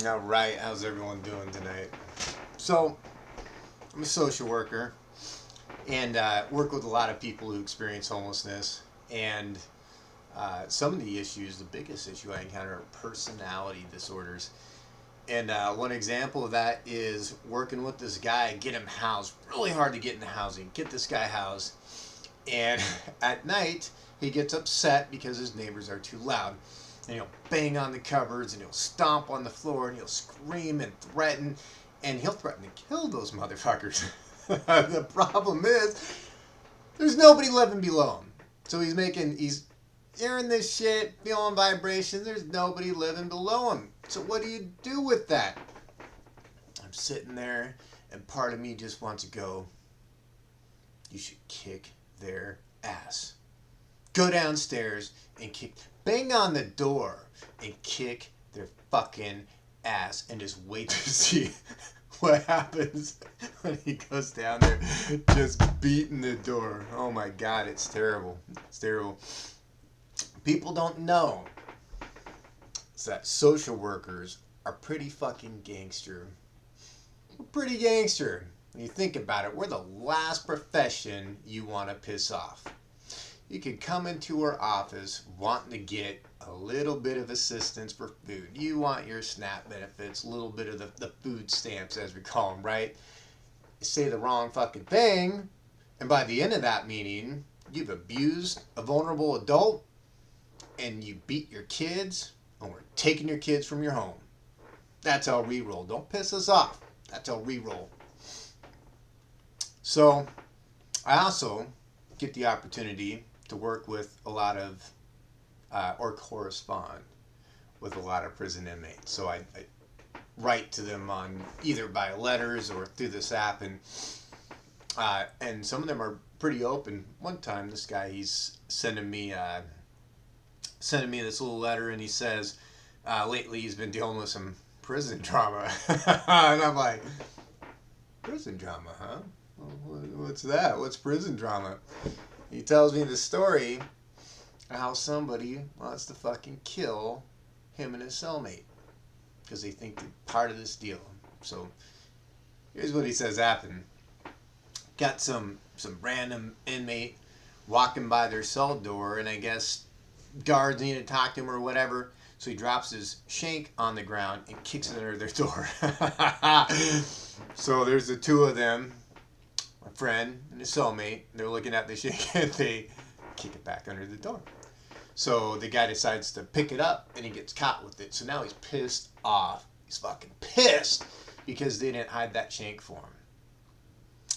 All right, how's everyone doing tonight? So, I'm a social worker and work with a lot of people who experience homelessness. And some of the issues, the biggest issue I encounter are personality disorders. And one example of that is working with this guy, get him housed. Really hard to get into housing. Get this guy housed. And at night, he gets upset because his neighbors are too loud. And he'll bang on the cupboards and he'll stomp on the floor and he'll scream and threaten. And he'll threaten to kill those motherfuckers. The problem is, there's nobody living below him. So he's hearing this shit, feeling vibrations. There's nobody living below him. So what do you do with that? I'm sitting there, and part of me just wants to go, you should kick their ass. Go downstairs and bang on the door and kick their fucking ass and just wait to see what happens when he goes down there just beating the door. Oh my god, it's terrible. It's terrible. People don't know that social workers are pretty fucking gangster. We're pretty gangster. When you think about it, we're the last profession you want to piss off. You could come into our office wanting to get a little bit of assistance for food. You want your SNAP benefits, a little bit of the food stamps, as we call them, right? You say the wrong fucking thing, and by the end of that meeting, you've abused a vulnerable adult, and you beat your kids, and we're taking your kids from your home. That's how we roll. Don't piss us off. That's how we roll. So, I also get the opportunity to work with a lot of, or correspond with a lot of prison inmates. So I write to them on either by letters or through this app, and some of them are pretty open. One time, this guy he's sending me this little letter, and he says lately he's been dealing with some prison drama, and I'm like, prison drama, huh? What's that? What's prison drama? He tells me the story of how somebody wants to fucking kill him and his cellmate because they think they're part of this deal. So here's what he says happened. Got some random inmate walking by their cell door, and I guess guards need to talk to him or whatever. So he drops his shank on the ground and kicks it under their door. So there's the two of them, my friend and his cellmate. They're looking at the shank and they kick it back under the door. So the guy decides to pick it up and he gets caught with it. So now he's pissed off. He's fucking pissed because they didn't hide that shank for him.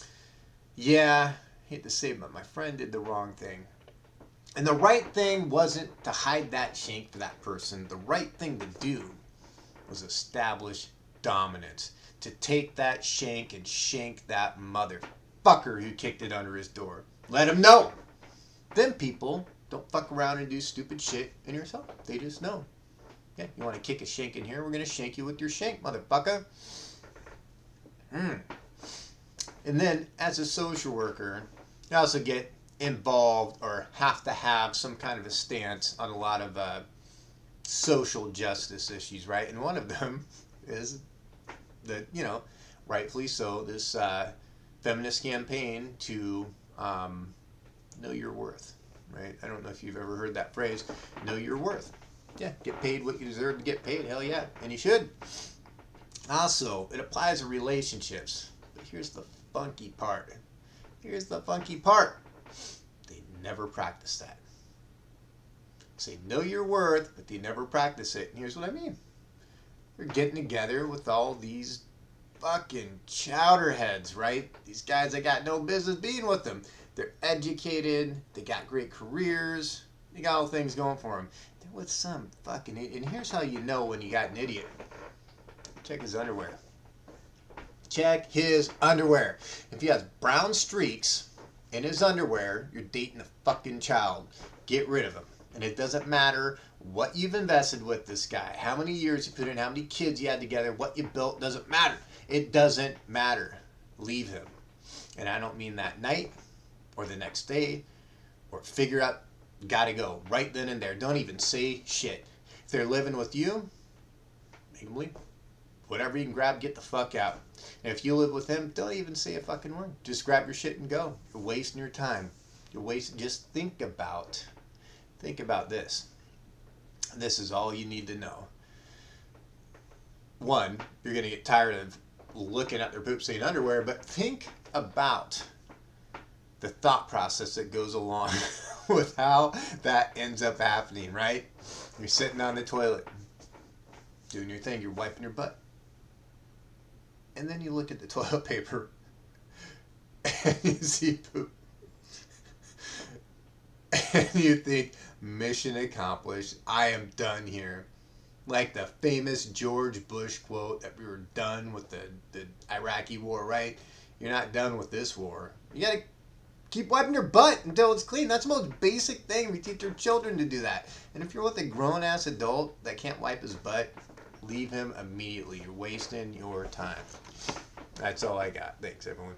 Yeah, I hate to say it, but my friend did the wrong thing. And the right thing wasn't to hide that shank for that person. The right thing to do was establish dominance. To take that shank and shank that motherfucker who kicked it under his door. Let him know. Then people don't fuck around and do stupid shit in yourself. They just know. Yeah, you want to kick a shank in here? We're going to shank you with your shank, motherfucker. And then, as a social worker, you also get involved or have to have some kind of a stance on a lot of social justice issues, right? And one of them is that, rightfully so, this feminist campaign to know your worth, right? I don't know if you've ever heard that phrase, know your worth. Yeah, get paid what you deserve to get paid, hell yeah, and you should. Also, it applies to relationships, but here's the funky part. They never practice that. Say, know your worth, but they never practice it. And here's what I mean. They're getting together with all these fucking chowderheads, right? These guys that got no business being with them. They're educated. They got great careers. They got all things going for them. They're with some fucking idiot. And here's how you know when you got an idiot. Check his underwear. Check his underwear. If he has brown streaks in his underwear, you're dating a fucking child. Get rid of him. And it doesn't matter what you've invested with this guy, how many years you put in, how many kids you had together, what you built, doesn't matter. It doesn't matter. Leave him. And I don't mean that night or the next day or figure out, gotta go right then and there. Don't even say shit. If they're living with you, make them leave. whatever you can grab, get the fuck out. And if you live with him, don't even say a fucking word. Just grab your shit and go. You're wasting your time. You're wasting. Just think about this. This is all you need to know. One, you're gonna get tired of looking at their poop stained underwear, but think about the thought process that goes along with how that ends up happening, right? You're sitting on the toilet, doing your thing, you're wiping your butt. And then you look at the toilet paper and you see poop. And you think, mission accomplished, I am done here. Like the famous George Bush quote that we were done with the Iraqi war, right? You're not done with this war. You gotta keep wiping your butt until it's clean. That's the most basic thing. We teach our children to do that. And if you're with a grown-ass adult that can't wipe his butt, leave him immediately. You're wasting your time. That's all I got. Thanks, everyone.